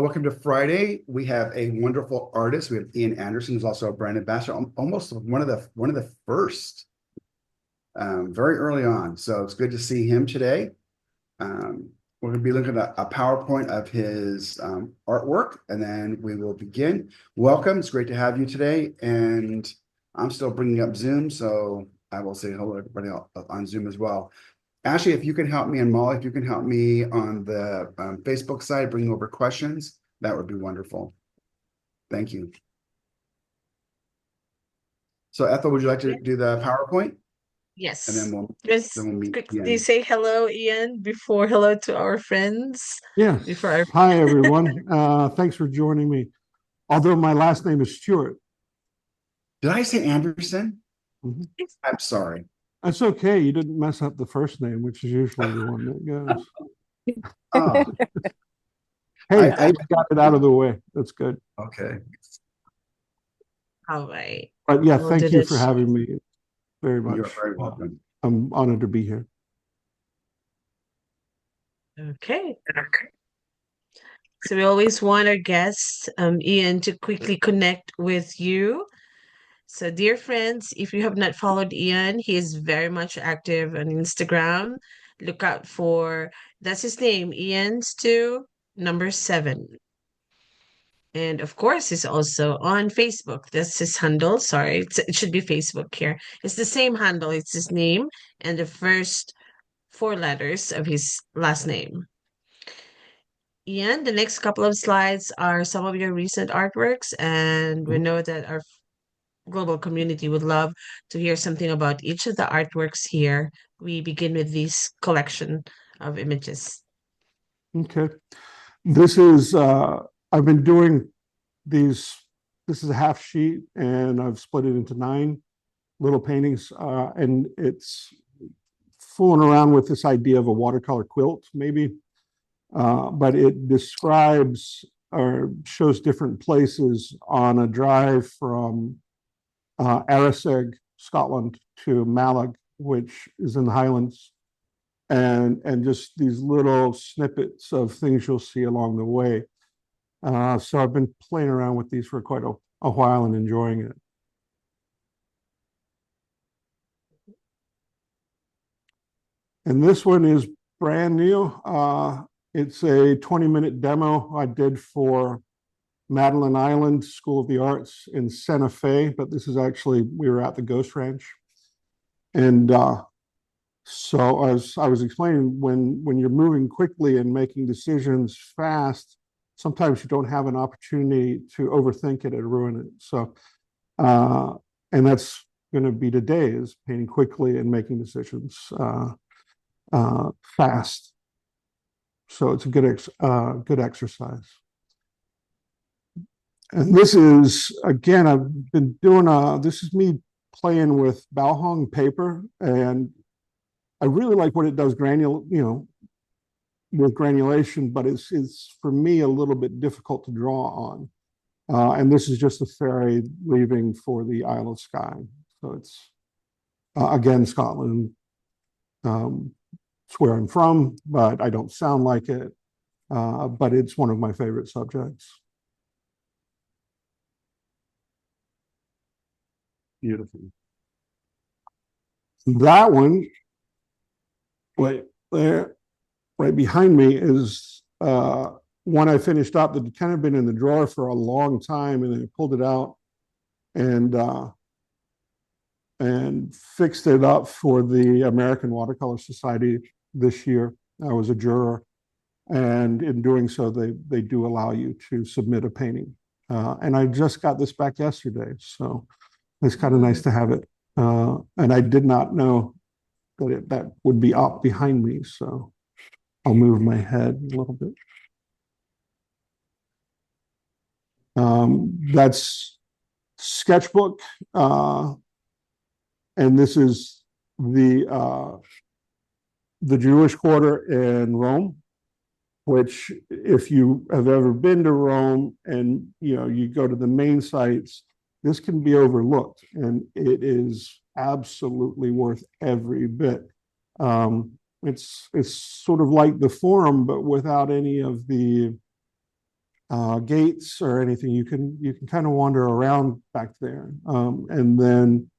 welcome to Friday. We have a wonderful artist. We have Iain Anderson, who's also a brand ambassador, almost one of the first, very early on. So it's good to see him today. We're going to be looking at a PowerPoint of his artwork, and then we will begin. Welcome. It's great to have you today. And I'm still bringing up Zoom, so I will say hello to everybody on Zoom as well. Ashley, if you can help me, and Molly, if you can help me on the Facebook side, bring over questions, that would be wonderful. Thank you. So Ethel, would you like to do the PowerPoint? Yes. And then we'll Just meet quickly again. say hello, Ian, before hello to our friends. Before Yes. our Hi, everyone. Thanks for joining me. Although my last name is Stewart. Did I say Anderson? Mhm. I'm sorry. That's okay. You didn't mess up the first name, which is usually the one that goes. Oh, Hey, I we got it out of the way. That's good. okay. all right. But yeah, We'll do thank you for this. having me very You're much. very welcome. I'm honored to be here. Okay. So we always want our guests, Ian, to quickly connect with you. So, dear friends, if you have not followed Ian, he is very much active on Instagram. Look out for that's his name, Ian Stu number 7. And of course, he's also on Facebook. That's his handle. Sorry, it should be Facebook here. It's the same handle. It's his name and the first 4 letters of his last name. Ian, the next couple of slides are some of your recent artworks, and we Mhm. know that our global community would love to hear something about each of the artworks here. We begin with this collection of images. Okay. This is, I've been doing these, this is a half sheet, and I've split it into 9 little paintings, and it's fooling around with this idea of a watercolor quilt, maybe, but it describes or shows different places on a drive from Arisaig, Scotland, to Mallaig, which is in the Highlands, and just these little snippets of things you'll see along the way. So I've been playing around with these for quite a while and enjoying it. And this one is brand new. It's a 20-minute demo I did for Madeline Island School of the Arts in Santa Fe, but this is actually, we were at the Ghost Ranch. And so as I was explaining, when you're moving quickly and making decisions fast, sometimes you don't have an opportunity to overthink it and ruin it. So, and that's going to be today, is painting quickly and making decisions fast. So it's a good exercise. And this is, again, I've been doing this is me playing with Balhong paper, and I really like what it does with granulation, but it's for me a little bit difficult to draw on. And this is just a ferry leaving for the Isle of Skye. So it's, again, Scotland. It's where I'm from, but I don't sound like it. But it's one of my favorite subjects. Beautiful. That one, right there, right behind me, is one I finished up that had kind of been in the drawer for a long time, and then I pulled it out and fixed it up for the American Watercolor Society this year. I was a juror, and in doing so, they do allow you to submit a painting. And I just got this back yesterday, so it's kind of nice to have it. And I did not know that that would be up behind me, so I'll move my head a little bit. That's sketchbook, and this is the Jewish Quarter in Rome, which, if you have ever been to Rome and you go to the main sites, this can be overlooked, and it is absolutely worth every bit. It's sort of like the Forum, but without any of the gates or anything. You can kind of wander around back there. And then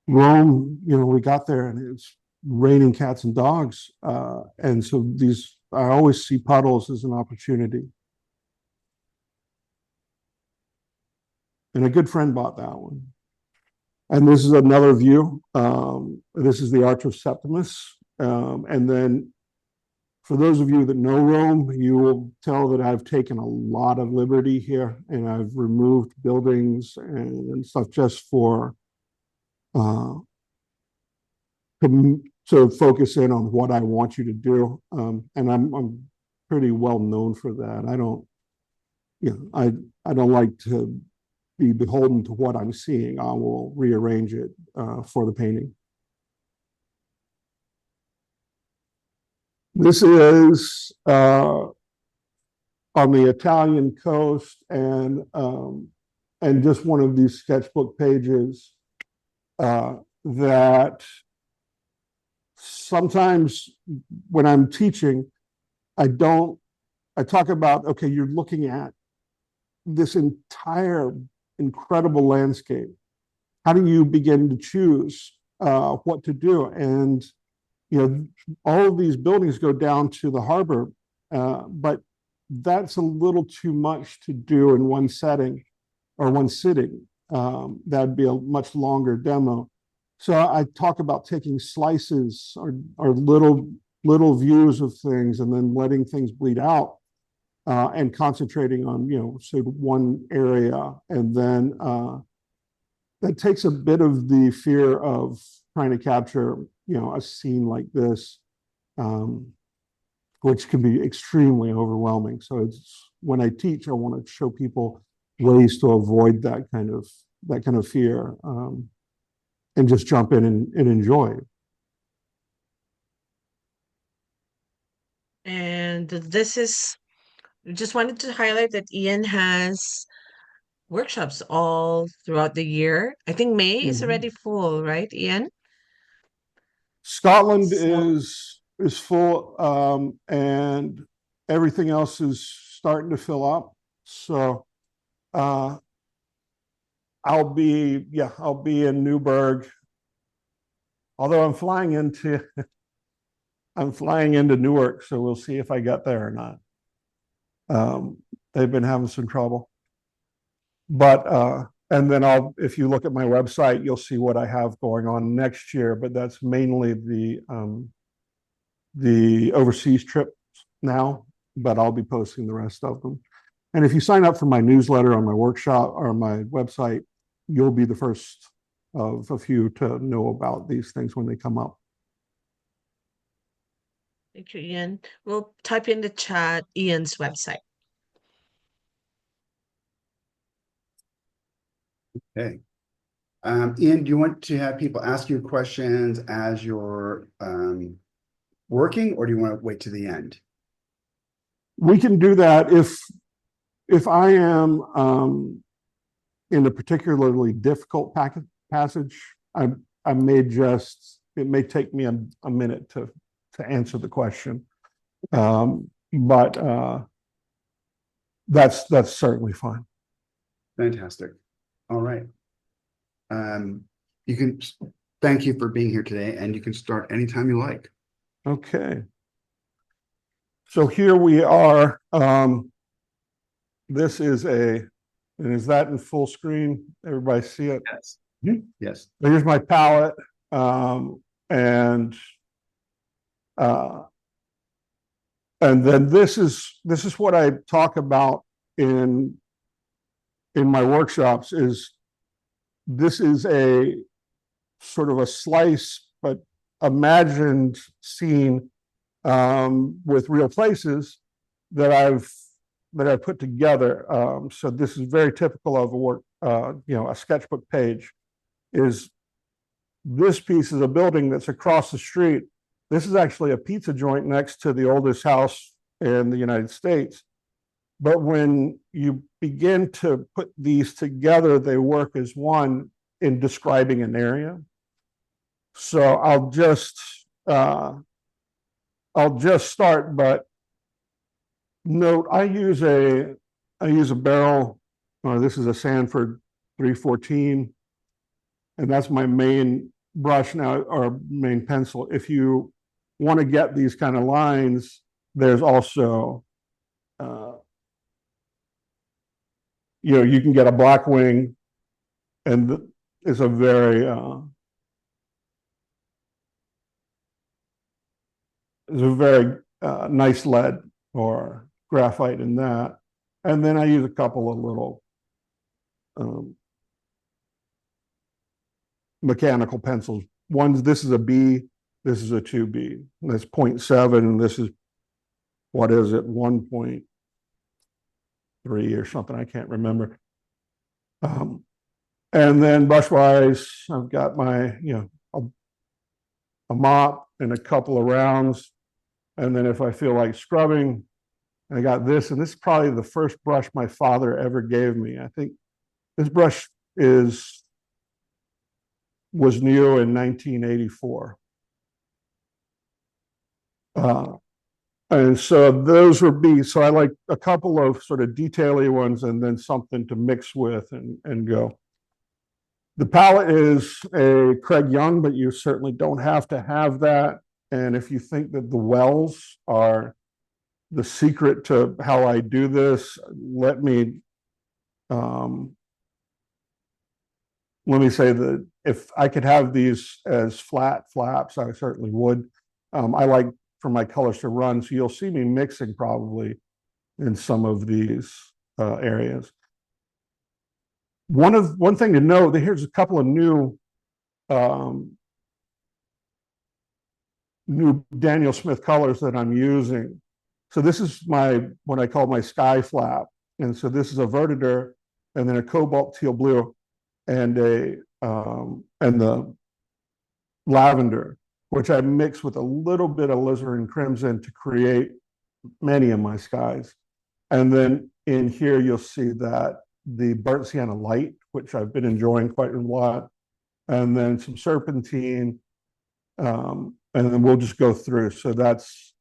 Rome, we got there and it's raining cats and dogs. And so I always see puddles as an opportunity. And a good friend bought that one. And this is another view. This is the Arch of Septimus. And then for those of you that know Rome, you will tell that I've taken a lot of liberty here and I've removed buildings and stuff just for to focus in on what I want you to do. And I'm pretty well known for that. I don't like to be beholden to what I'm seeing. I will rearrange it for the painting. This is on the Italian coast and just one of these sketchbook pages that sometimes when I'm teaching, I talk about, okay, you're looking at this entire incredible landscape. How do you begin to choose what to do? And all of these buildings go down to the harbor, but that's a little too much to do in one setting or one sitting. That'd be a much longer demo. So I talk about taking slices or little views of things and then letting things bleed out and concentrating on, say one area. And then that takes a bit of the fear of trying to capture a scene like this, which can be extremely overwhelming. So it's when I teach, I want to show people ways to avoid that kind of fear, and just jump in and enjoy. And just wanted to highlight that Iain has workshops all throughout the year. I think May is already full, right, Iain? Scotland So- is full, and everything else is starting to fill up. So I'll be in Newburgh, although I'm flying into Newark, so we'll see if I get there or not. They've been having some trouble, but and then if you look at my website, you'll see what I have going on next year, but that's mainly the overseas trips now, but I'll be posting the rest of them. And if you sign up for my newsletter on my workshop or my website, you'll be the first of a few to know about these things when they come up. Thank you, Iain. We'll type in the chat Iain's website. Okay. Iain, do you want to have people ask you questions as you're working, or do you want to wait to the end? We can do that if I am in a particularly difficult passage. It may take me a minute to answer the question, but that's certainly fine. Fantastic. All right. Thank you for being here today, and you can start anytime you like. Okay. So here we are. This is and is that in full screen? Everybody see it? Yes. Yes. Here's my palette, and then this is what I talk about in my workshops. This is a sort of a slice but imagined scene with real places that I've put together. So this is very typical of a work, a sketchbook page. Is this piece is a building that's across the street. This is actually a pizza joint next to the oldest house in the United States. But when you begin to put these together, they work as one in describing an area. So I'll just start, but note, I use a barrel, this is a Sanford 314, and that's my main brush now, or main pencil. If you want to get these kind of lines, there's also, you can get a Blackwing, and it's a very, nice lead or graphite in that. And then I use a couple of little mechanical pencils. This is a B, this is a 2B. That's 0.7, and this is, what is it, 1.3 or something, I can't remember. And then brush-wise, I've got my, a mop and a couple of rounds. And then if I feel like scrubbing, I got this, and this is probably the first brush my father ever gave me. I think this brush was new in 1984. And so those were B's. So I like a couple of sort of detail-y ones and then something to mix with and go. The palette is a Craig Young, but you certainly don't have to have that. And if you think that the wells are the secret to how I do this, let me say that if I could have these as flat flaps, I certainly would. I like for my colors to run, so you'll see me mixing probably in some of these areas. One thing to note, here's a couple of new Daniel Smith colors that I'm using. So this is what I call my sky flap. And so this is a Vertider, and then a cobalt teal blue, and the lavender, which I mix with a little bit of alizarin crimson to create many of my skies. And then in here, you'll see that the burnt sienna light, which I've been enjoying quite a lot, and then some serpentine, and then we'll just go through. So that's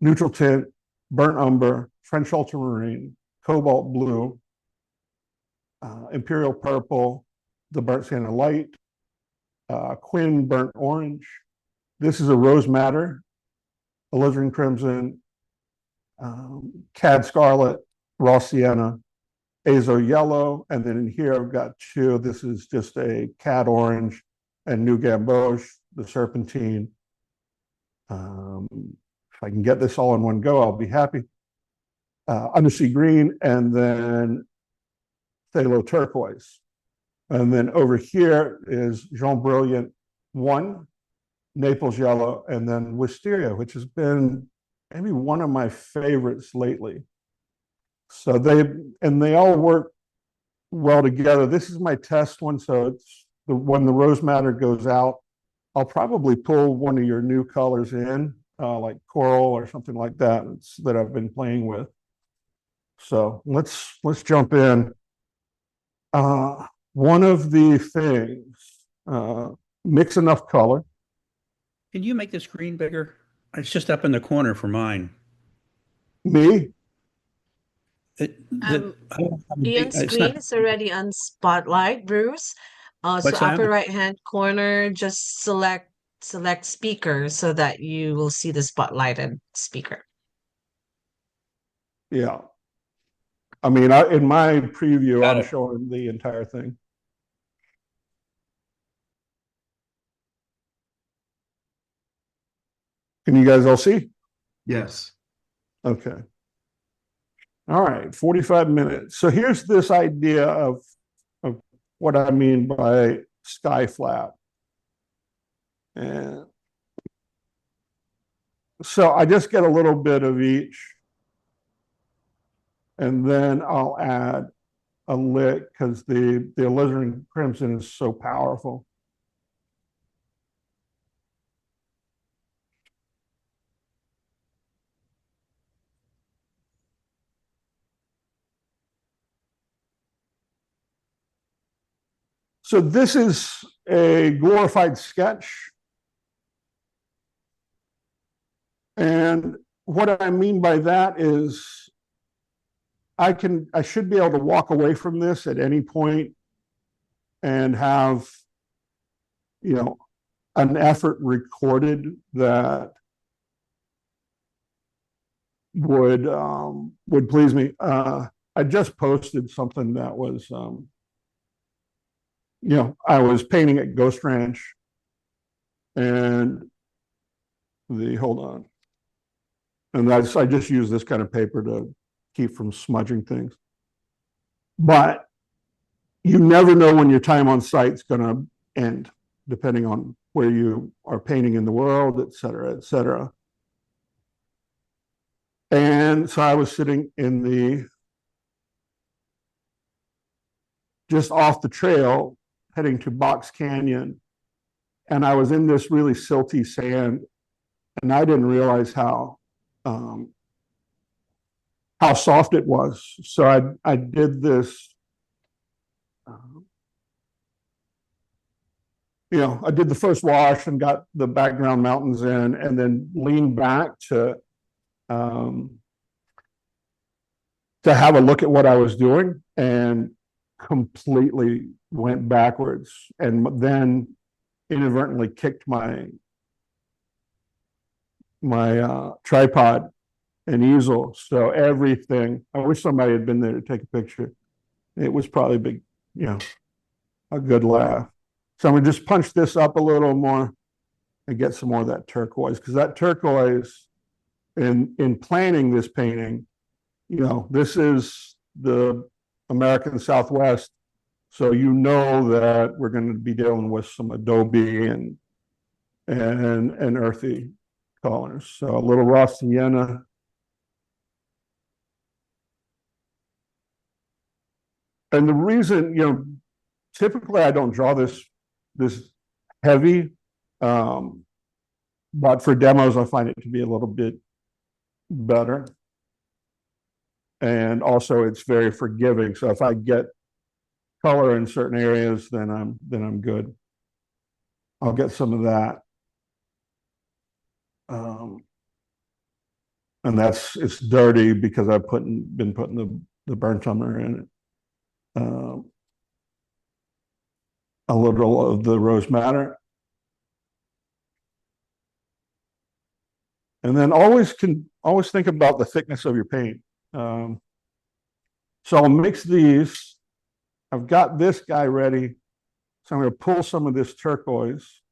neutral tint, burnt umber, French ultramarine, cobalt blue, imperial purple, the burnt sienna light, Quinn burnt orange. This is a rose madder, alizarin crimson, cad scarlet, raw sienna, azo yellow, and then in here I've got two. This is just a cad orange and new gamboge, the serpentine. If I can get this all in one go, I'll be happy. Undersea green, and then phthalo turquoise. And then over here is Jean Brilliant 1, Naples yellow, and then wisteria, which has been maybe one of my favorites lately. So they all work well together. This is my test one, so it's when the rose madder goes out, I'll probably pull one of your new colors in, like coral or something like that, that I've been playing with. So let's jump in. One of the things, mix enough color. Can you make the screen bigger? It's just up in the corner for mine. Me? Ian's screen is already on Spotlight, Bruce. So What's that? upper right-hand corner, just select speaker so that you will see the spotlighted speaker. Yeah. I mean, in my preview, Got I'm it. showing the entire thing. Can you guys all see? Yes. Okay. All right, 45 minutes. So here's this idea of what I mean by sky flap. And so I just get a little bit of each, and then I'll add a lick because the alizarin crimson is so powerful. So this is a glorified sketch. And what I mean by that is I should be able to walk away from this at any point and have, you know, an effort recorded that would please me. I just posted something that was, I was painting at Ghost Ranch, and hold on, and I just use this kind of paper to keep from smudging things. But you never know when your time on site's going to end, depending on where you are painting in the world, et cetera, et cetera. And so I was sitting just off the trail, heading to Box Canyon, and I was in this really silty sand, and I didn't realize how soft it was. So I did this, I did the first wash and got the background mountains in, and then leaned back to have a look at what I was doing, and completely went backwards, and then inadvertently kicked my tripod and easel. So everything, I wish somebody had been there to take a picture. It was probably big, a good laugh. So I'm gonna just punch this up a little more and get some more of that turquoise, because that turquoise in planning this painting, this is the American Southwest. So that we're going to be dealing with some adobe and earthy colors. So a little raw sienna. And the reason, typically I don't draw this heavy, but for demos I find it to be a little bit better. And also it's very forgiving. So if I get color in certain areas, then I'm good. I'll get some of that. And it's dirty because I've been putting the burnt umber in it. A little of the rose madder. And then always think about the thickness of your paint. So I'll mix these. I've got this guy ready. So I'm going to pull some of this turquoise.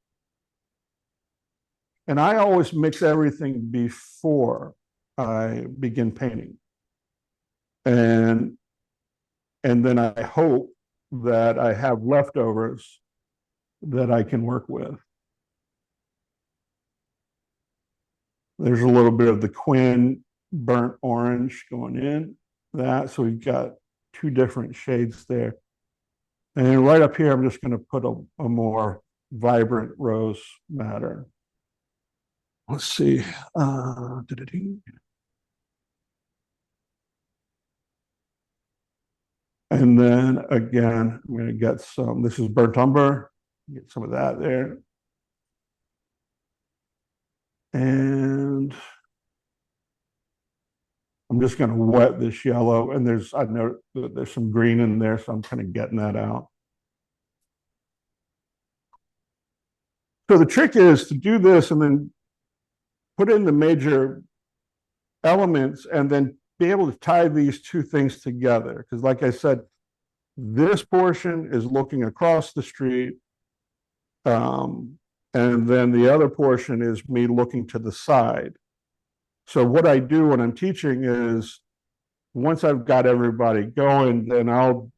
And I always mix everything before I begin painting. And then I hope that I have leftovers that I can work with. There's a little bit of the Quinn burnt orange going in that. So we've got two different shades there. And then right up here, I'm just going to put a more vibrant rose madder. Let's see. And then again, I'm going to get some, this is burnt umber, get some of that there. And I'm just going to wet this yellow, and I know that there's some green in there, so I'm kind of getting that out. So the trick is to do this and then put in the major elements and then be able to tie these two things together. Because like I said, this portion is looking across the street. And then the other portion is me looking to the side. So what I do when I'm teaching is once I've got everybody going, then I'll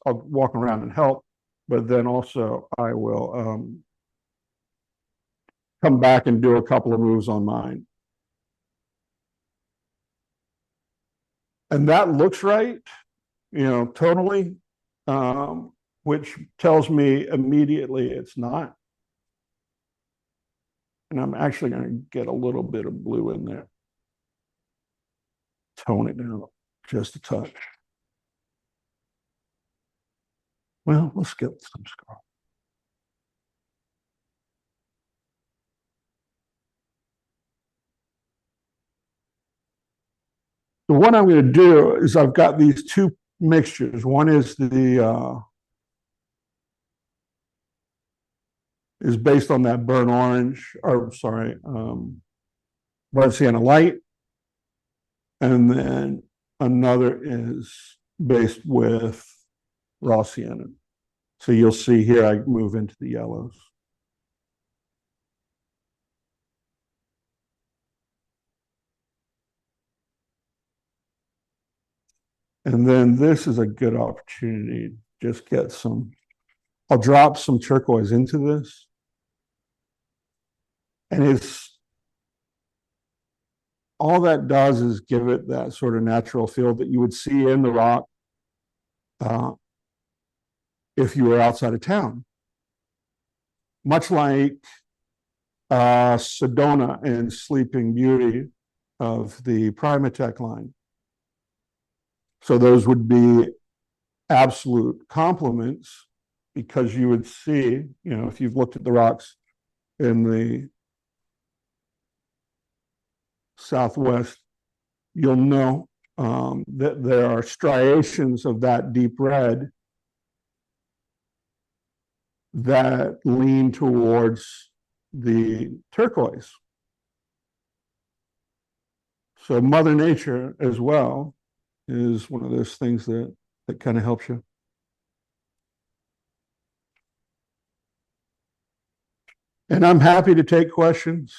walk around and help. But then also I will come back and do a couple of moves on mine. And that looks right, totally, which tells me immediately it's not. And I'm actually going to get a little bit of blue in there. Tone it down just a touch. Well, let's get some scarlet. So what I'm going to do is I've got these two mixtures. One is is based on that burnt orange, or sorry, red sienna light, and then another is based with raw sienna. So you'll see here I move into the yellows. And then this is a good opportunity to just get some, I'll drop some turquoise into this. And it's, all that does is give it that sort of natural feel that you would see in the rock if you were outside of town. Much like Sedona and Sleeping Beauty of the Primatech line. So those would be absolute complements, because you would see, if you've looked at the rocks in the Southwest, you'll know that there are striations of that deep red that lean towards the turquoise. So Mother Nature as well is one of those things that kind of helps you. And I'm happy to take questions.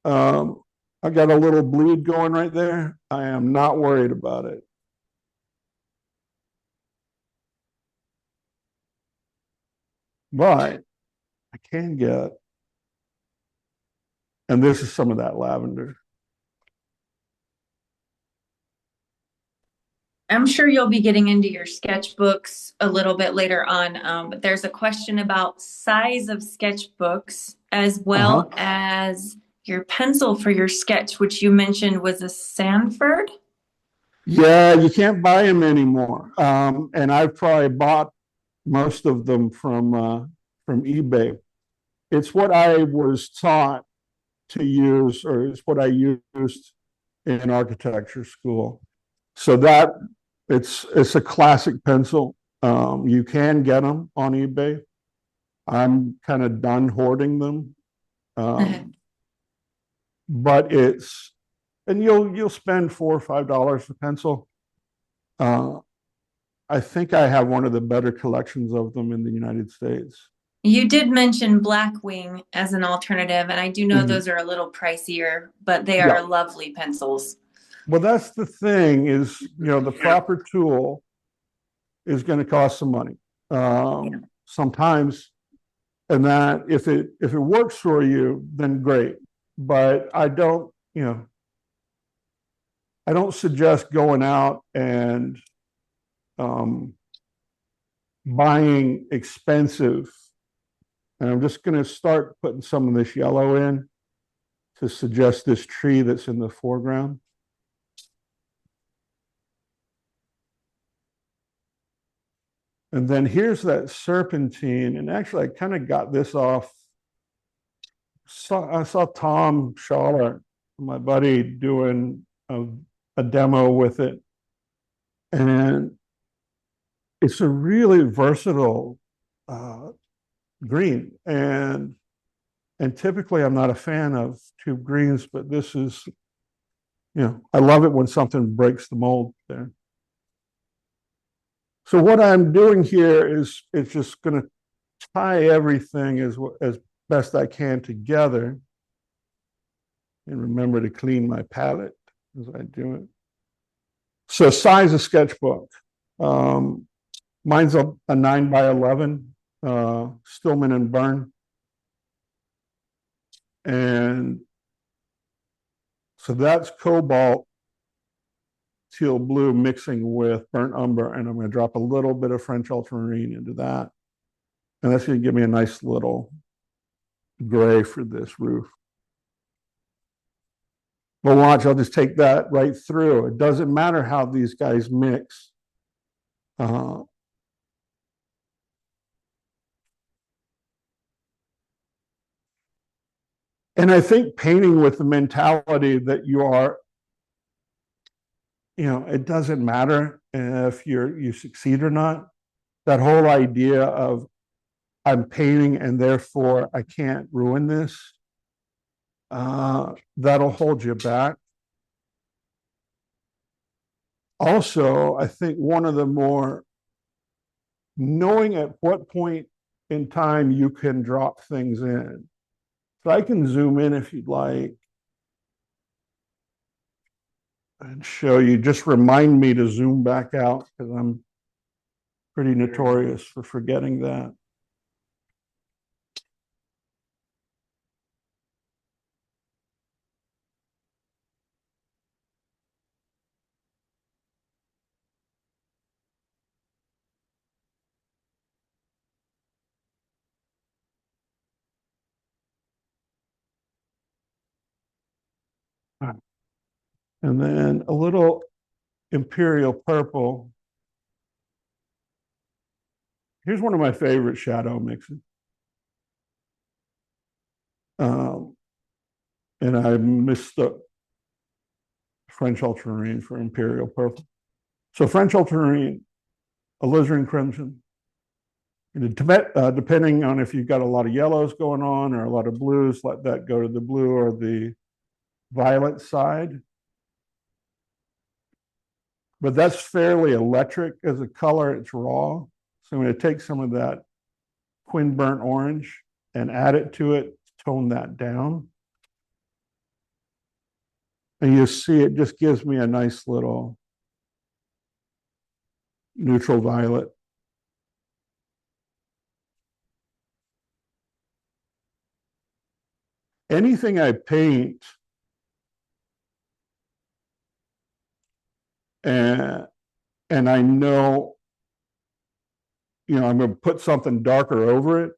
I got a little bleed going right there. I am not worried about it. But I can get, and this is some of that lavender. I'm sure you'll be getting into your sketchbooks a little bit later on, but there's a question about size of sketchbooks as well as your pencil for your sketch, which you mentioned was a Sanford. Yeah, you can't buy them anymore. And I've probably bought most of them from eBay. It's what I was taught to use, or it's what I used in architecture school. So that it's a classic pencil. You can get them on eBay. I'm kind of done hoarding them. But it's, and you'll spend $4 or $5 a pencil. I think I have one of the better collections of them in the United States. You did mention Blackwing as an alternative, and I do know those are a little pricier, but they are lovely pencils. Well, that's the thing is, the proper tool is going to cost some money sometimes, and that if it works for you, then great. But I don't suggest going out and buying expensive. And I'm just going to start putting some of this yellow in to suggest this tree that's in the foreground. And then here's that serpentine. And actually, I kind of got this off. I saw Tom Schaller, my buddy, doing a demo with it. And it's a really versatile green. And typically, I'm not a fan of tube greens, but this is, I love it when something breaks the mold there. So what I'm doing here is it's just going to tie everything as best I can together, and remember to clean my palette as I do it. So size of sketchbook. Mine's a 9x11 Stillman and Byrne. And so that's cobalt teal blue mixing with burnt umber, and I'm going to drop a little bit of French ultramarine into that, and that's going to give me a nice little gray for this roof. But watch, I'll just take that right through. It doesn't matter how these guys mix. And I think painting with the mentality that you are it doesn't matter if you succeed or not. That whole idea of I'm painting and therefore I can't ruin this, that'll hold you back. Also, I think one of the more knowing at what point in time you can drop things in. So I can zoom in if you'd like and show you. Just remind me to zoom back out because I'm pretty notorious for forgetting that. And then a little imperial purple. Here's one of my favorite shadow mixes. And I mistook French ultramarine for imperial purple. So French ultramarine, alizarin crimson. And depending on if you've got a lot of yellows going on or a lot of blues, let that go to the blue or the violet side. But that's fairly electric as a color. It's raw. So I'm going to take some of that quin burnt orange and add it to it, tone that down. And you see it just gives me a nice little neutral violet. Anything I paint and I know, I'm going to put something darker over it,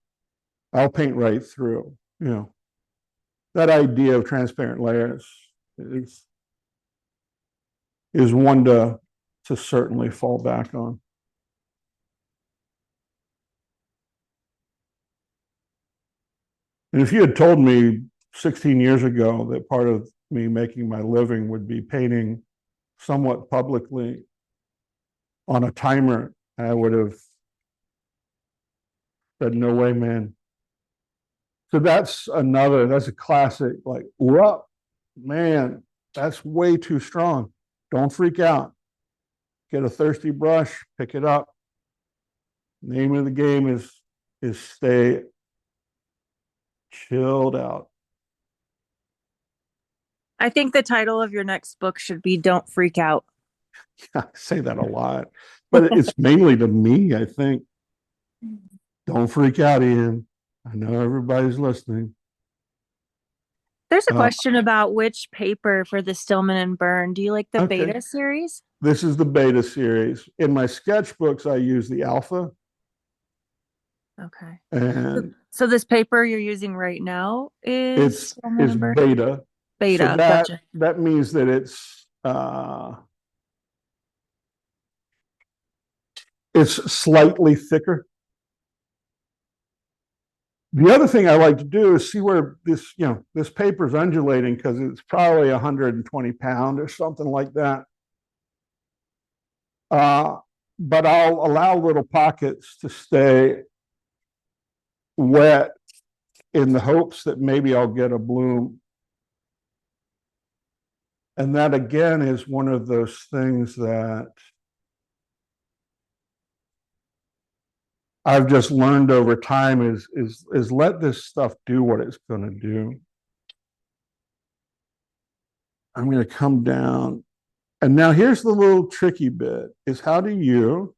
I'll paint right through. That idea of transparent layers is one to certainly fall back on. And if you had told me 16 years ago that part of me making my living would be painting somewhat publicly on a timer, I would have said, no way, man. So that's a classic, like, whoa, man, that's way too strong. Don't freak out. Get a thirsty brush, pick it up. Name of the game is stay chilled out. I think the title of your next book should be Don't Freak Out. I say that a lot, but it's mainly to me, I think. Don't freak out, Iain. I know everybody's listening. There's a question about which paper for the Stillman and Byrne. Do you like the Okay. beta series? This is the beta series. In my sketchbooks, I use the alpha. Okay. And So this paper you're using right now is it's beta. Beta, So gotcha. that means that it's slightly thicker. The other thing I like to do is see where this paper is undulating because it's probably 120 pounds or something like that. But I'll allow little pockets to stay wet in the hopes that maybe I'll get a bloom. And that again is one of those things that I've just learned over time is let this stuff do what it's going to do. I'm going to come down. And now here's the little tricky bit is how do you,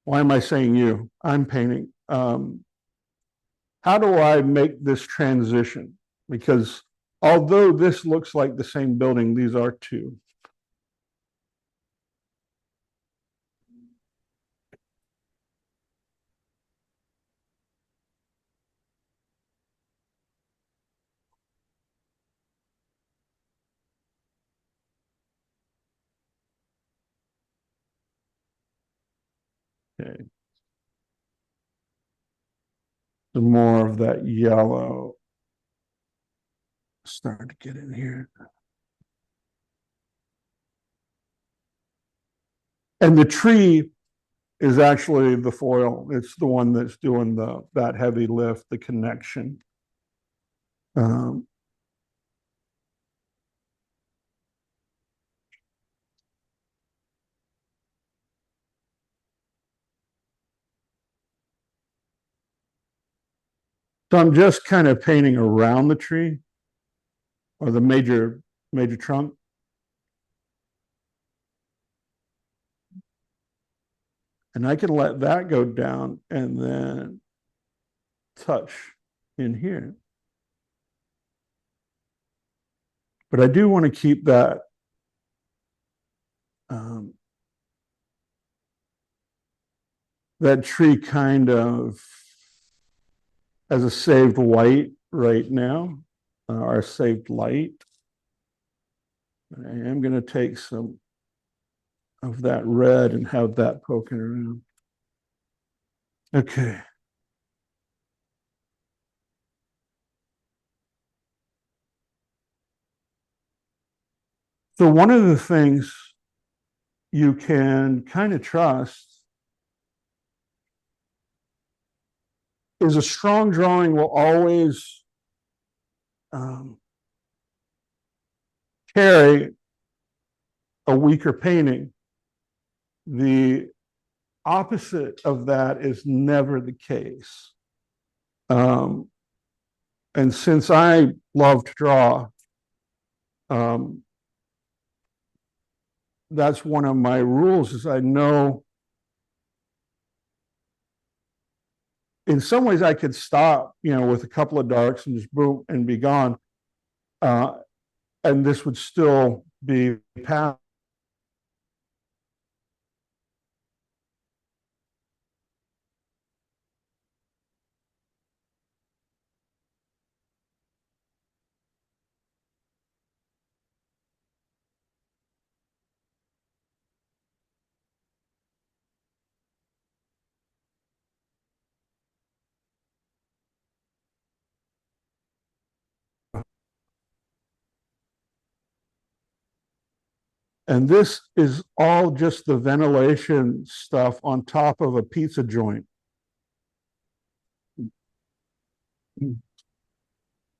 why am I saying you? I'm painting. How do I make this transition? Because although this looks like the same building, these are two. Okay. Some more of that yellow starting to get in here. And the tree is actually the foil. It's the one that's doing that heavy lift, the connection. So I'm just kind of painting around the tree or the major trunk. And I can let that go down and then touch in here. But I do want to keep that that tree kind of as a saved white right now, or saved light. But I am going to take some of that red and have that poking around. Okay. So one of the things you can kind of trust is a strong drawing will always carry a weaker painting. The opposite of that is never the case. And since I love to draw, that's one of my rules is I know in some ways I could stop, with a couple of darks and just boom and be gone. And this would still be passed. And this is all just the ventilation stuff on top of a pizza joint.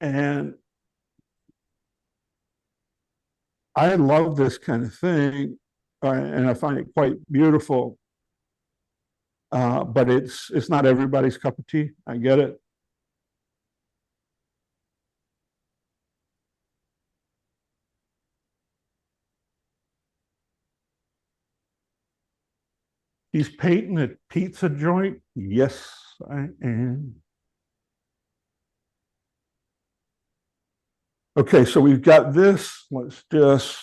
And I love this kind of thing, and I find it quite beautiful. But it's not everybody's cup of tea. I get it. He's painting a pizza joint. Yes, I am. Okay, so we've got this. Let's just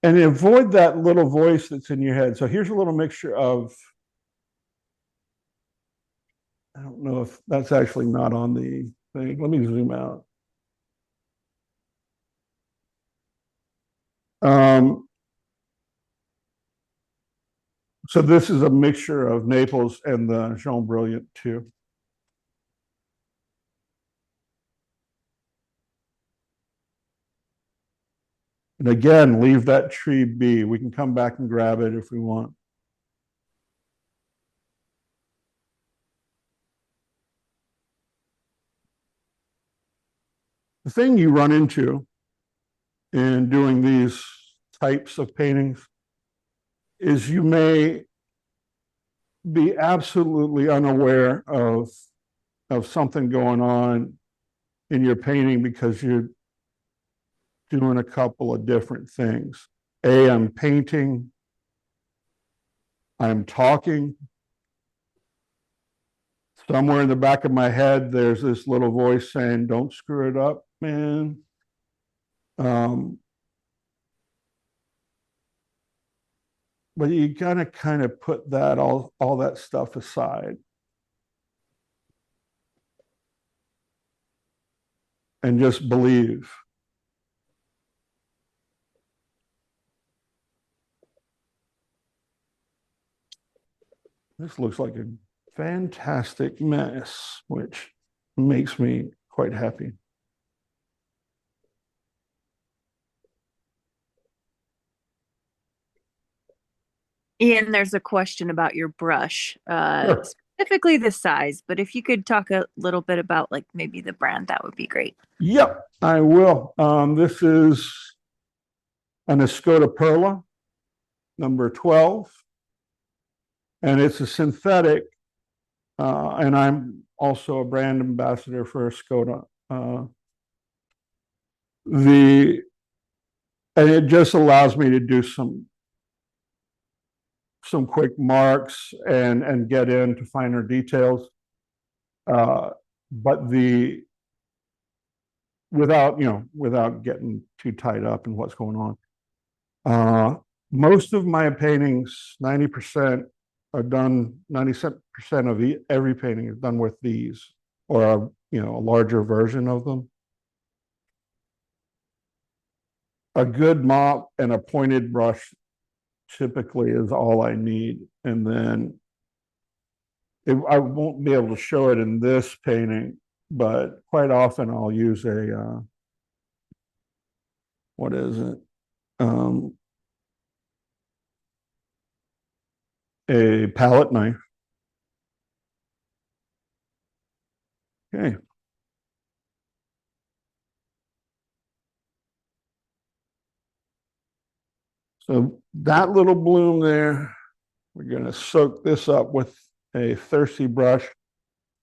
and avoid that little voice that's in your head. So here's a little mixture of, I don't know if that's actually not on the thing. Let me zoom out. So this is a mixture of Naples and the Jean Brilliant too. And again, leave that tree be. We can come back and grab it if we want. The thing you run into in doing these types of paintings is you may be absolutely unaware of something going on in your painting because you're doing a couple of different things. I'm painting, I'm talking. Somewhere in the back of my head, there's this little voice saying, don't screw it up, man. But you gotta kind of put that all that stuff aside and just believe. This looks like a fantastic mess, which makes me quite happy. Ian, there's a question about your brush, Sure. specifically the size, but if you could talk a little bit about like maybe the brand, that would be great. Yep, I will. This is an Escoda Perla, number 12. And it's a synthetic, and I'm also a brand ambassador for Escoda. And it just allows me to do some quick marks and get into finer details. But without getting too tied up in what's going on. Most of my paintings, 90% are done, 97% of every painting is done with these, or a larger version of them. A good mop and a pointed brush typically is all I need. And then I won't be able to show it in this painting, but quite often I'll use what is it? A palette knife. Okay. So that little bloom there, we're going to soak this up with a thirsty brush.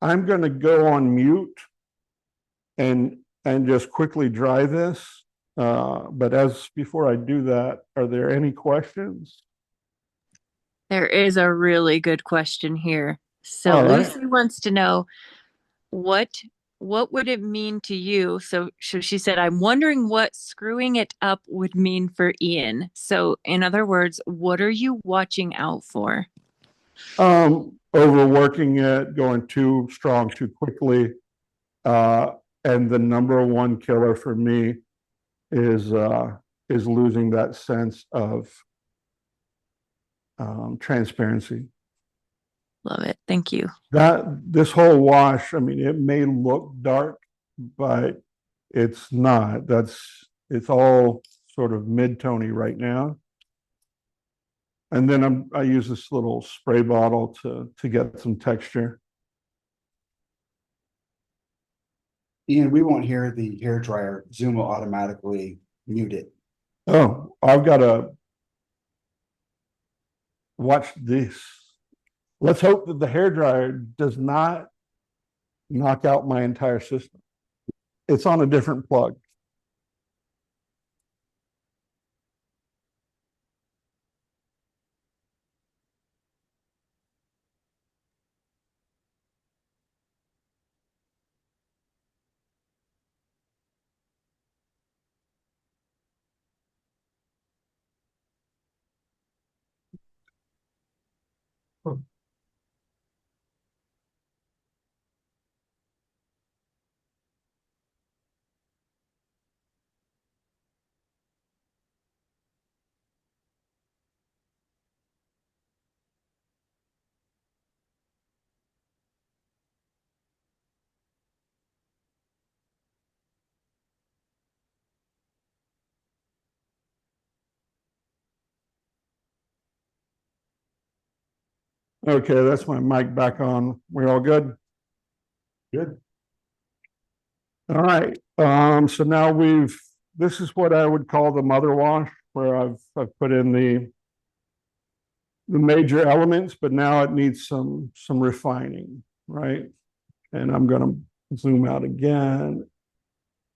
I'm going to go on mute and just quickly dry this. But before I do that, are there any questions? There is a really good question here. So All right. Lucy wants to know what would it mean to you? So she said, I'm wondering what screwing it up would mean for Ian. So in other words, what are you watching out for? Overworking it, going too strong too quickly. And the number one killer for me is losing that sense of transparency. Love it. Thank you. This whole wash, I mean, it may look dark, but it's not. It's all sort of mid-tony right now. And then I use this little spray bottle to get some texture. Ian, we won't hear the hair dryer. Zoom will automatically mute it. Oh, I've got to watch this. Let's hope that the hairdryer does not knock out my entire system. It's on a different plug. Okay, that's my mic back on. We all good? Good. All right. So now this is what I would call the mother wash, where I've put in the major elements, but now it needs some refining, right? And I'm gonna zoom out again.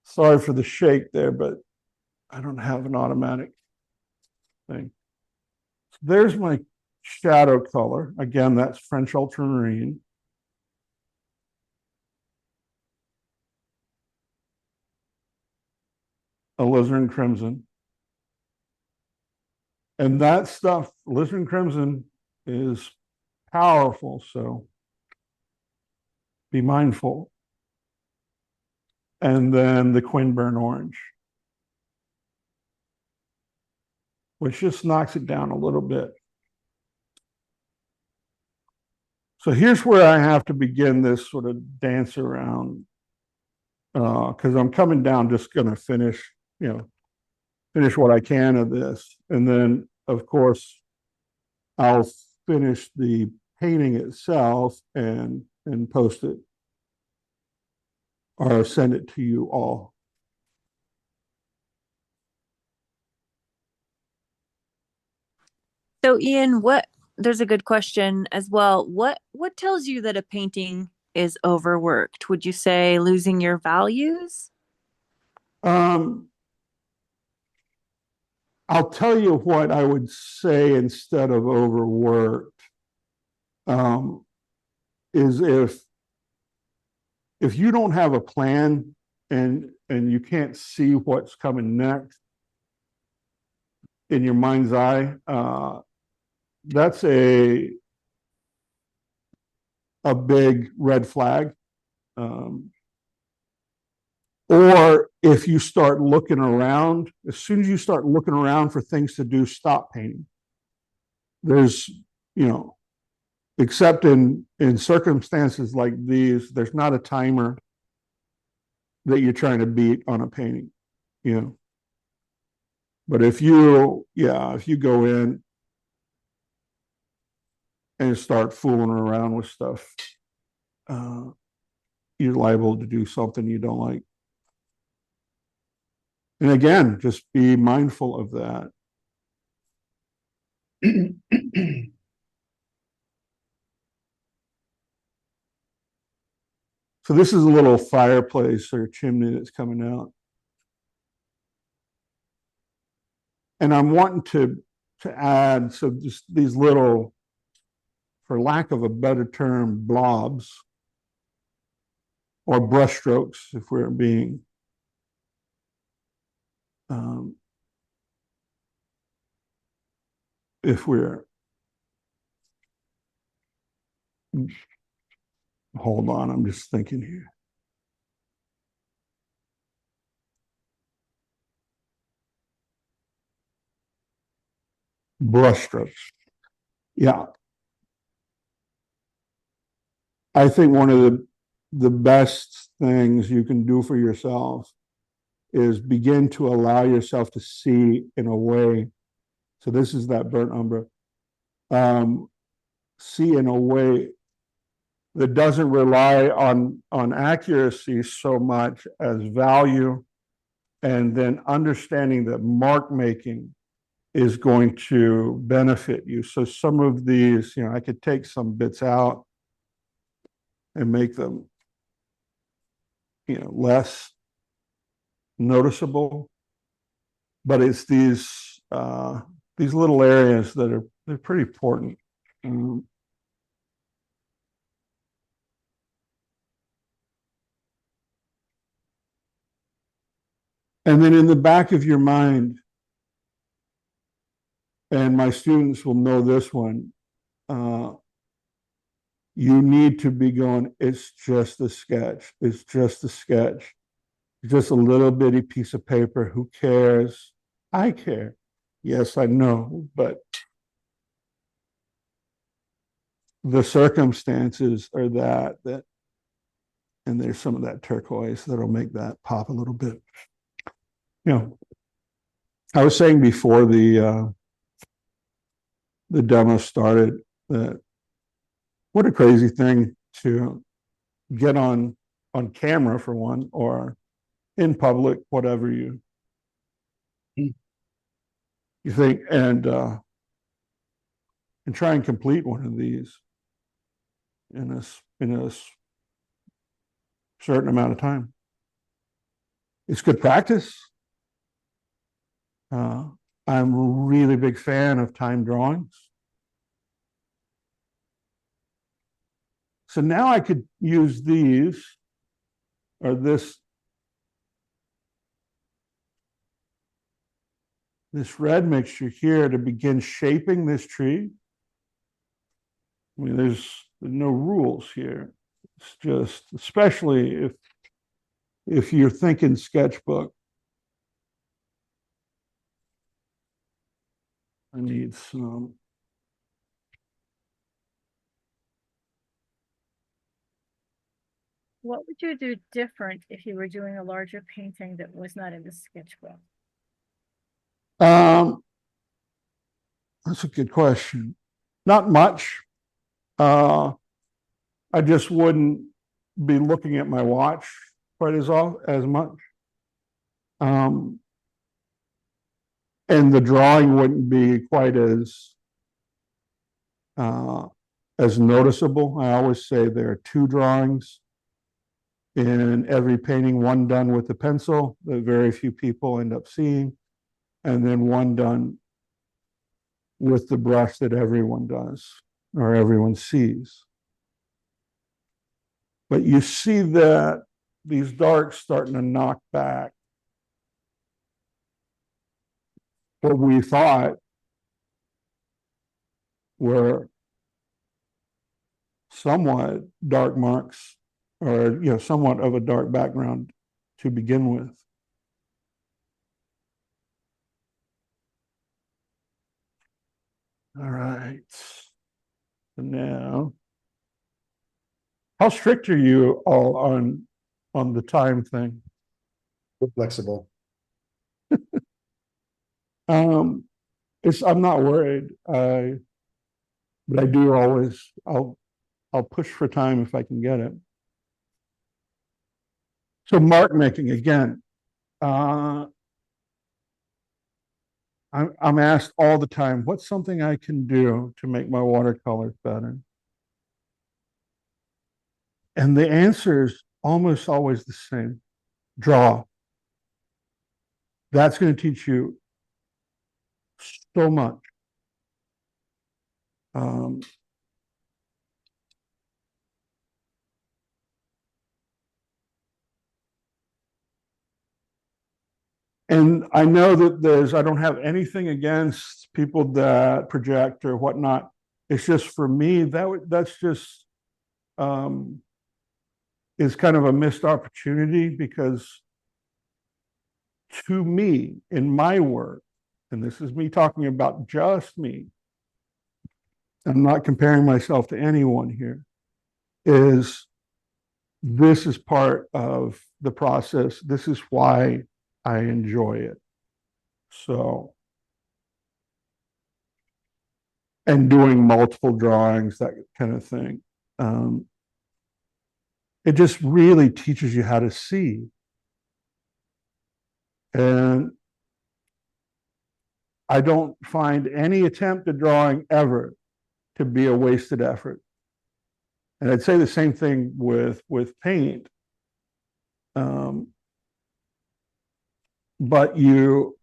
Sorry for the shake there, but I don't have an automatic thing. So there's my shadow color. Again, that's French ultramarine. Alizarin crimson. And that stuff, alizarin crimson, is powerful, so be mindful. And then the Quinburn orange, which just knocks it down a little bit. So here's where I have to begin this sort of dance around, because I'm coming down, just going to finish what I can of this. And then, of course, I'll finish the painting itself and post it or send it to you all. So Iain, there's a good question as well. What tells you that a painting is overworked? Would you say losing your values? I'll tell you what I would say instead of overworked, is if you don't have a plan and you can't see what's coming next in your mind's eye, that's a big red flag. Or if you start looking around, as soon as you start looking around for things to do, stop painting. There's, except in circumstances like these, there's not a timer that you're trying to beat on a painting, But if you go in and start fooling around with stuff, you're liable to do something you don't like. And again, just be mindful of that. So this is a little fireplace or chimney that's coming out. And I'm wanting to add, so just these little, for lack of a better term, blobs or brush strokes, if we're being hold on, I'm just thinking here. Brush strokes. Yeah. I think one of the best things you can do for yourself is begin to allow yourself to see in a way. So this is that burnt umber. See in a way that doesn't rely on accuracy so much as value, and then understanding that mark making is going to benefit you. So some of these, I could take some bits out and make them, less noticeable. But it's these little areas that they're pretty important. And then in the back of your mind, and my students will know this one, you need to be going, it's just a sketch. It's just a sketch. Just a little bitty piece of paper. Who cares? I care. Yes, I know, but the circumstances are that, and there's some of that turquoise that'll make that pop a little bit. I was saying before the demo started that what a crazy thing to get on camera for one, or in public, whatever you think, and try and complete one of these in a certain amount of time. It's good practice. I'm a really big fan of time drawings. So now I could use these, or this red mixture here, to begin shaping this tree. I mean, there's no rules here. It's just, especially if you're thinking sketchbook. I need some What would you do different if you were doing a larger painting that was not in the sketchbook? That's a good question. Not much. I just wouldn't be looking at my watch quite as much. And the drawing wouldn't be quite as noticeable. I always say there are two drawings in every painting, one done with the pencil that very few people end up seeing, and then one done with the brush that everyone does or everyone sees. But you see that these darks starting to knock back what we thought were somewhat dark marks, or somewhat of a dark background to begin with. All right. So now, how strict are you all on the time thing? We're flexible. I'm not worried. But I do always, I'll push for time if I can get it. So mark making again. I'm asked all the time, what's something I can do to make my watercolors better? And the answer is almost always the same. Draw. That's going to teach you so much. And I know that I don't have anything against people that project or whatnot. It's just for me, that's just is kind of a missed opportunity, because to me, in my work, and this is me talking about just me, I'm not comparing myself to anyone here, this is part of the process. This is why I enjoy it. So, and doing multiple drawings, that kind of thing. It just really teaches you how to see. And I don't find any attempt at drawing ever to be a wasted effort. And I'd say the same thing with paint. But we're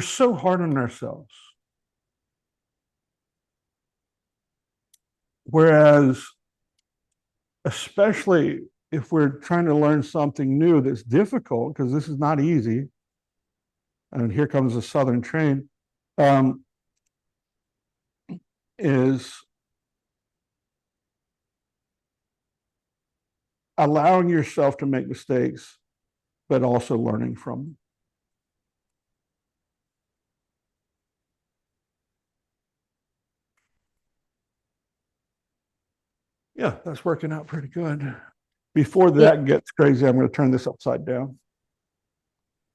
so hard on ourselves. Whereas, especially if we're trying to learn something new that's difficult, because this is not easy, and here comes the Southern train, is allowing yourself to make mistakes, but also learning from them. Yeah, that's working out pretty good. Before that gets crazy, I'm going to turn this upside down.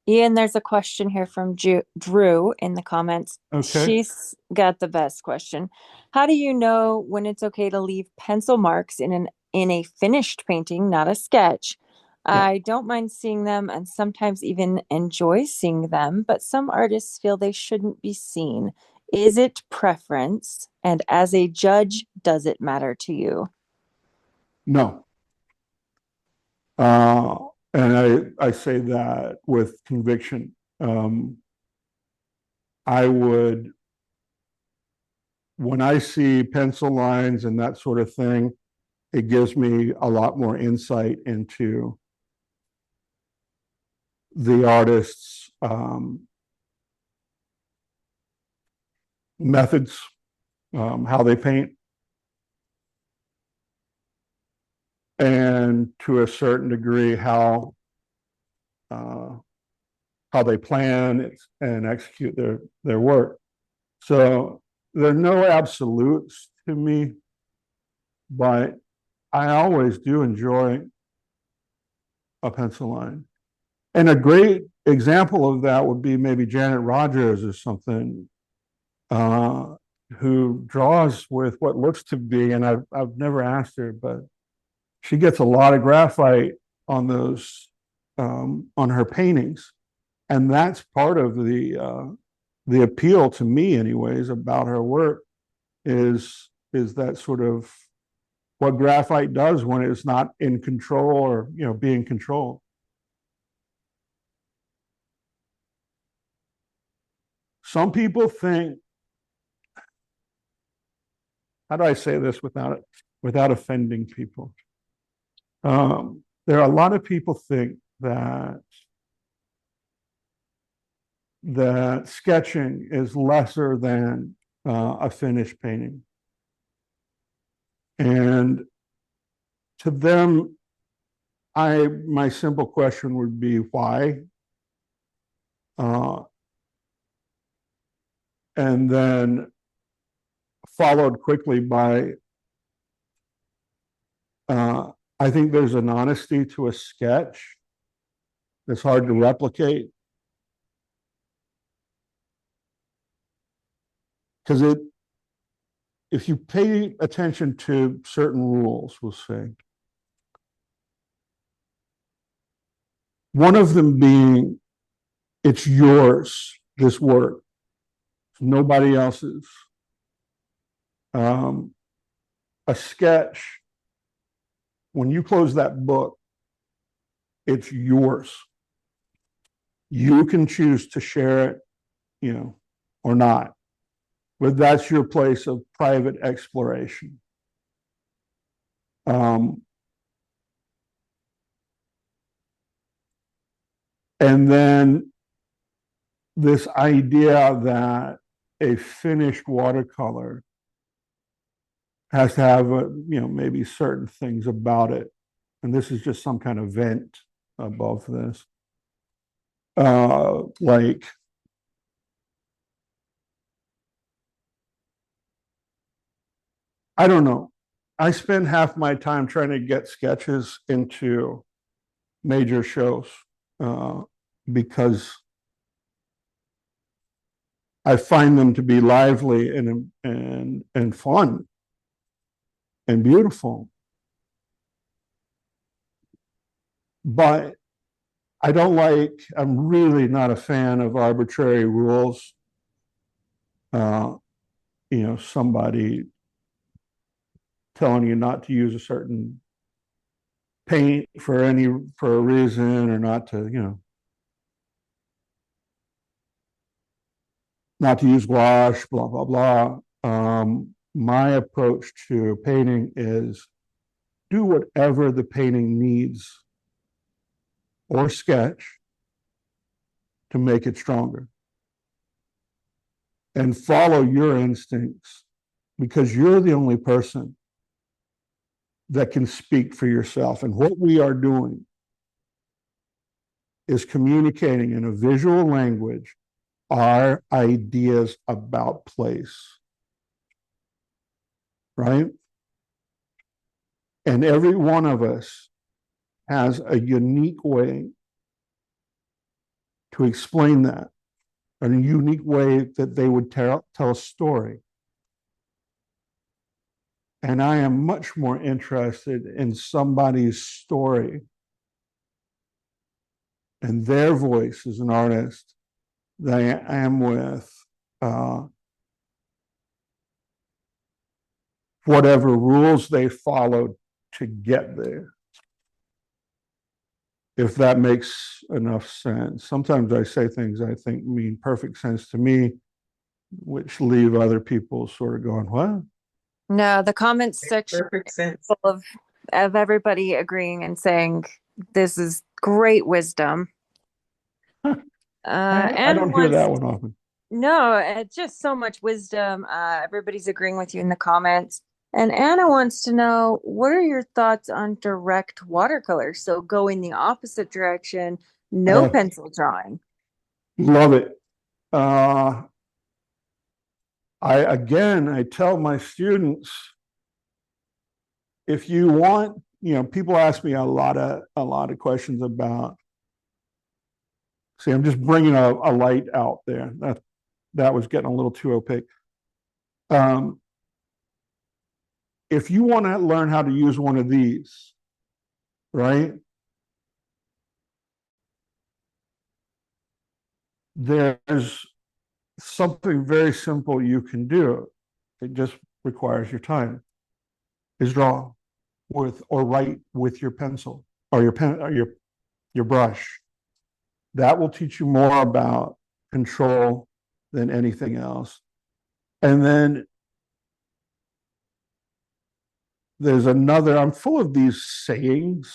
Iain, there's a question here from Drew in the comments. Okay. She's got the best question. How do you know when it's okay to leave pencil marks in a finished painting, not a sketch? Yeah. I don't mind seeing them and sometimes even enjoy seeing them, but some artists feel they shouldn't be seen. Is it preference? And as a judge, does it matter to you? No. And I say that with conviction. I would, when I see pencil lines and that sort of thing, it gives me a lot more insight into the artist's methods, how they paint, and to a certain degree how they plan and execute their work. So there are no absolutes to me, but I always do enjoy a pencil line. And a great example of that would be maybe Janet Rogers or something, who draws with what looks to be, and I've never asked her, but she gets a lot of graphite on those, on her paintings. And that's part of the appeal to me anyways about her work is that sort of what graphite does when it's not in control or, being controlled. Some people think, how do I say this without offending people? There are a lot of people think that sketching is lesser than a finished painting. And to them, my simple question would be why? And then followed quickly by, I think there's an honesty to a sketch that's hard to replicate. Because if you pay attention to certain rules, we'll say, one of them being, it's yours, this work, it's nobody else's. A sketch, when you close that book, it's yours. You can choose to share it, or not. But that's your place of private exploration. And then this idea that a finished watercolor has to have maybe certain things about it, and this is just some kind of vent above this, like I don't know. I spend half my time trying to get sketches into major shows because I find them to be lively and fun and beautiful. But I'm really not a fan of arbitrary rules. Somebody telling you not to use a certain paint for a reason, or not to use gouache, blah blah blah. My approach to painting is do whatever the painting needs or sketch to make it stronger, and follow your instincts, because you're the only person that can speak for yourself. And what we are doing is communicating in a visual language our ideas about place, right? And every one of us has a unique way to explain that, a unique way that they would tell a story. And I am much more interested in somebody's story and their voice as an artist than I am with whatever rules they followed to get there. If that makes enough sense. Sometimes I say things I think mean perfect sense to me, which leave other people sort of going, what? No, the comments section Perfect sense. full of everybody agreeing and saying this is great wisdom. I don't hear that one often. No, it's just so much wisdom. Everybody's agreeing with you in the comments. And Anna wants to know, what are your thoughts on direct watercolor? So going the opposite direction, no pencil drawing. Love it. I tell my students, if you want, people ask me a lot of questions about, see, I'm just bringing a light out there. That was getting a little too opaque. If you want to learn how to use one of these, right? There's something very simple you can do. It just requires your time. Is draw with or write with your pencil or your pen or your brush. That will teach you more about control than anything else. And then there's another, I'm full of these sayings.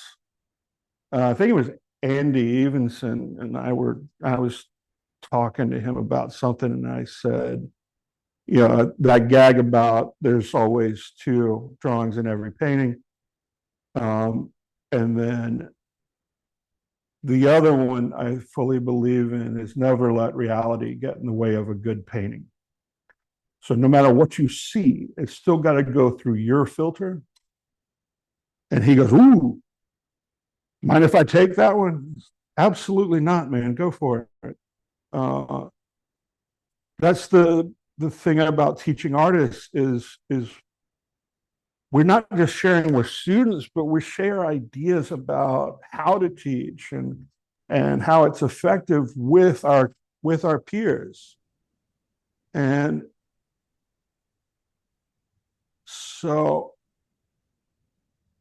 I think it was Andy Evenson and I was talking to him about something, and I said, that gag about there's always two drawings in every painting. And then the other one I fully believe in is never let reality get in the way of a good painting. So no matter what you see, it's still got to go through your filter. And he goes, ooh, mind if I take that one? Absolutely not, man. Go for it. That's the thing about teaching artists is we're not just sharing with students, but we share ideas about how to teach and how it's effective with our peers. And so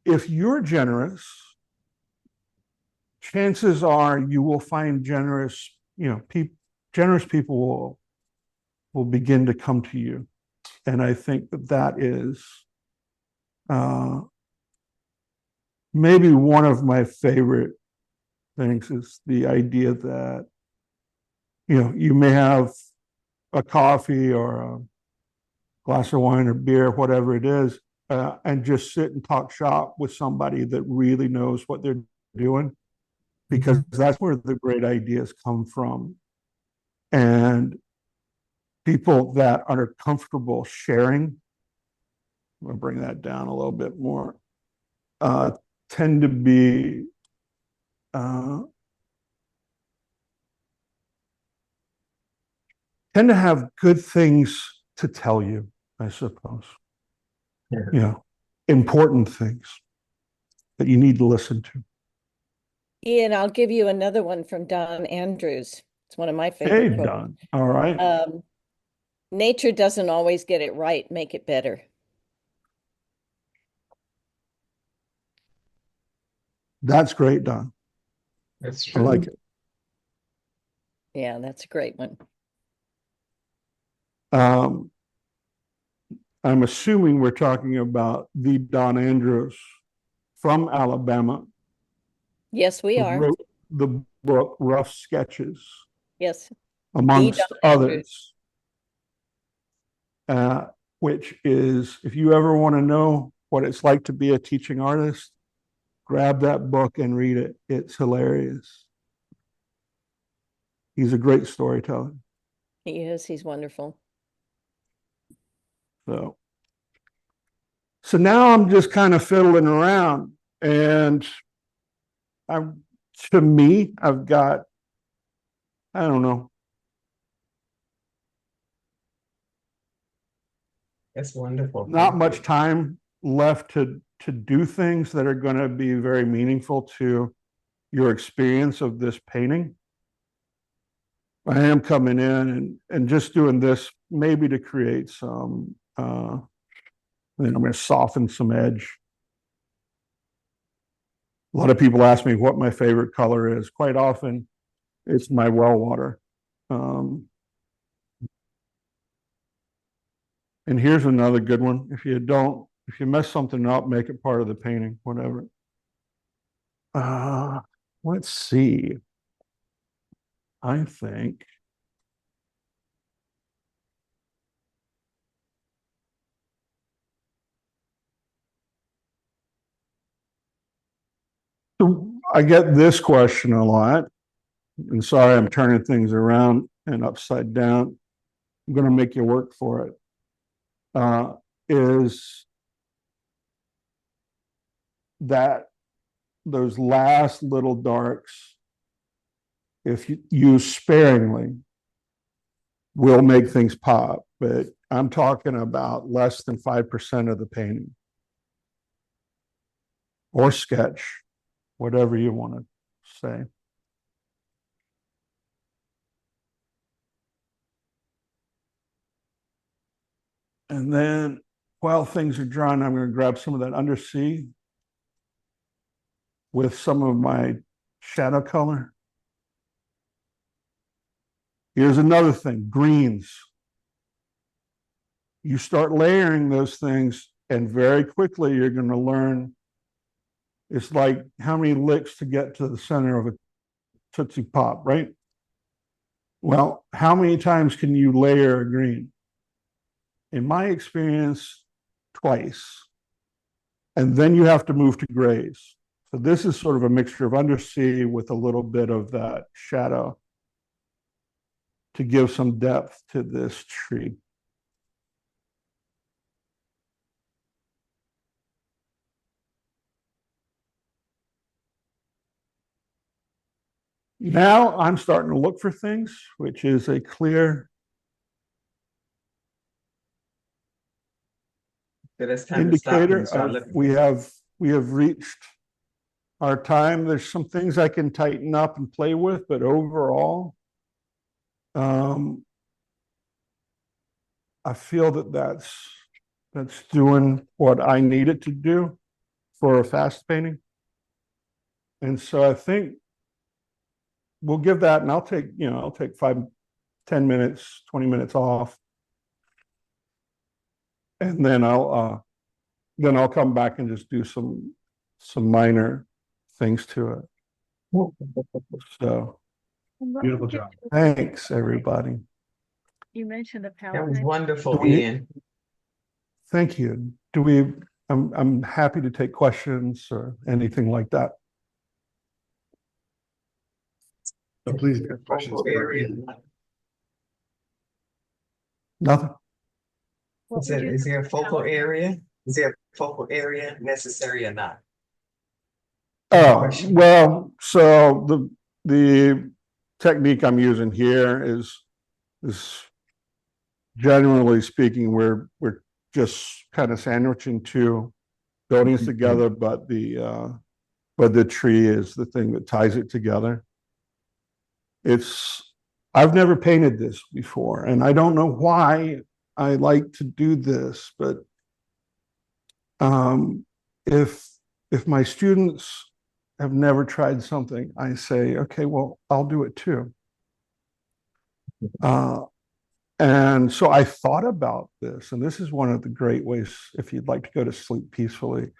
if you're generous, chances are you will find generous people will begin to come to you. And I think that is maybe one of my favorite things is the idea that, you may have a coffee or a glass of wine or beer, whatever it is, and just sit and talk shop with somebody that really knows what they're doing, because that's where the great ideas come from. And people that are comfortable sharing, I'm going to bring that down a little bit more, tend to be tend to have good things to tell you, I suppose. Yeah. Important things that you need to listen to. Ian, I'll give you another one from Don Andrews. It's one of my Hey, favorite quotes. Don. All right. Nature doesn't always get it right. Make it better. That's great, Don. That's I true. like it. Yeah, that's a great one. I'm assuming we're talking about the Don Andrews from Alabama. Yes, we who are. wrote the book Rough Sketches, Yes. amongst Don Andrews. others, which is, if you ever want to know what it's like to be a teaching artist, grab that book and read it. It's hilarious. He's a great storyteller. He is. He's wonderful. So now I'm just kind of fiddling around, and to me, I've got, I don't know. That's wonderful. Not much time left to do things that are going to be very meaningful to your experience of this painting. I am coming in and just doing this maybe to create some, I'm going to soften some edge. A lot of people ask me what my favorite color is. Quite often, it's my well water. And here's another good one. If you mess something up, make it part of the painting, whatever. Let's see. I think so. I get this question a lot, and sorry, I'm turning things around and upside down. I'm going to make you work for it. is that those last little darks, if you use sparingly, will make things pop. But I'm talking about less than 5% of the painting or sketch, whatever you want to say. And then while things are drying, I'm going to grab some of that undersea with some of my shadow color. Here's another thing, greens. You start layering those things, and very quickly you're going to learn it's like how many licks to get to the center of a Tootsie Pop, right? Well, how many times can you layer a green? In my experience, twice. And then you have to move to grays. So this is sort of a mixture of undersea with a little bit of that shadow to give some depth to this tree. Now I'm starting to look for things, which is a clear So that's time to stop indicator and start of looking. we have reached our time. There's some things I can tighten up and play with, but overall, I feel that that's doing what I need it to do for a fast painting. And so I think we'll give that, and I'll take 5, 10 minutes, 20 minutes off. And then I'll come back and just do some minor things to it. So Beautiful job. thanks, everybody. You mentioned the palette. That was wonderful, We- Ian. Thank you. I'm happy to take questions or anything like that. So please, if you have questions. Focal area. Nothing. What would you Is do there a with focal palette? area? Is there a focal area necessary or not? Oh, Question. well, so the technique I'm using here is generally speaking, we're just kind of sandwiching two buildings together, but the tree is the thing that ties it together. I've never painted this before, and I don't know why I like to do this, but if my students have never tried something, I say, okay, well, I'll do it too. And so I thought about this, and this is one of the great ways, if you'd like to go to sleep peacefully,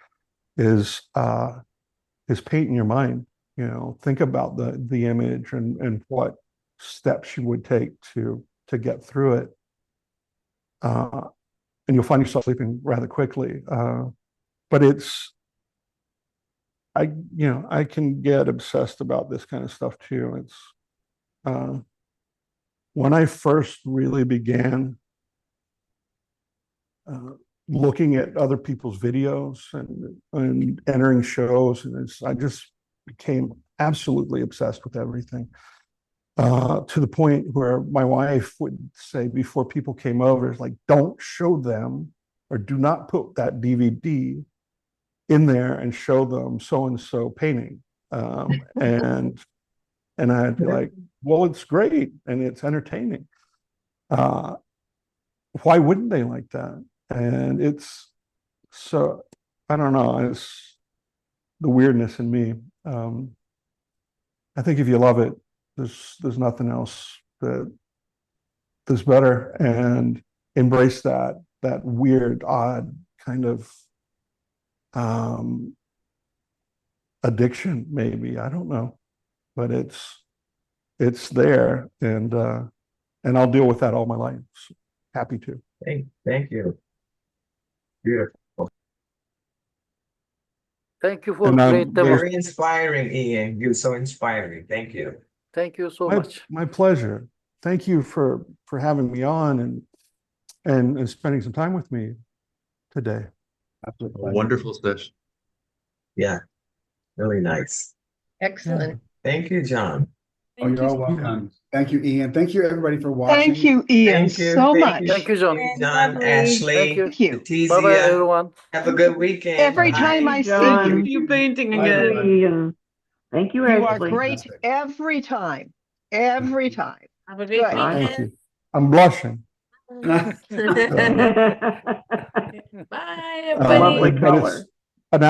is paint in your mind. Think about the image and what steps you would take to get through it. And you'll find yourself sleeping rather quickly. But I can get obsessed about this kind of stuff too. When I first really began looking at other people's videos and entering shows, and I just became absolutely obsessed with everything. To the point where my wife would say before people came over, it's like, don't show them or do not put that DVD in there and show them so-and-so painting. And I'd be like, well, it's great and it's entertaining. Why wouldn't they like that? And it's so, I don't know, it's the weirdness in me. I think if you love it, there's nothing else that's better, and embrace that weird, odd kind of addiction, maybe. I don't know, but it's there, and I'll deal with that all my life. So, happy to. Thank you. Beautiful. Thank you for And, great demo. Very inspiring, Ian. You're so inspiring. Thank you. Thank you so much. My pleasure. Thank you for having me on, and spending some time with me today. Absolutely. Wonderful session. Yeah, really nice. Excellent. Thank you, John. Oh, you're all welcome. Thank you, Ian. Thank you, everybody, for watching. Thank you, Ian, Thank you. so Thank much. you. Thank you, John. John, Lovely. Ashley, Thank you. Letizia. Bye bye, everyone. Have a good weekend. Every Bye. time I see John, you, you painting Bye, again. everyone. Thank you, you are Ashley. great every time. Every time. Have a great Good. Thank weekend. you. I'm blushing. Bye, Lovely But everybody. it's an absolute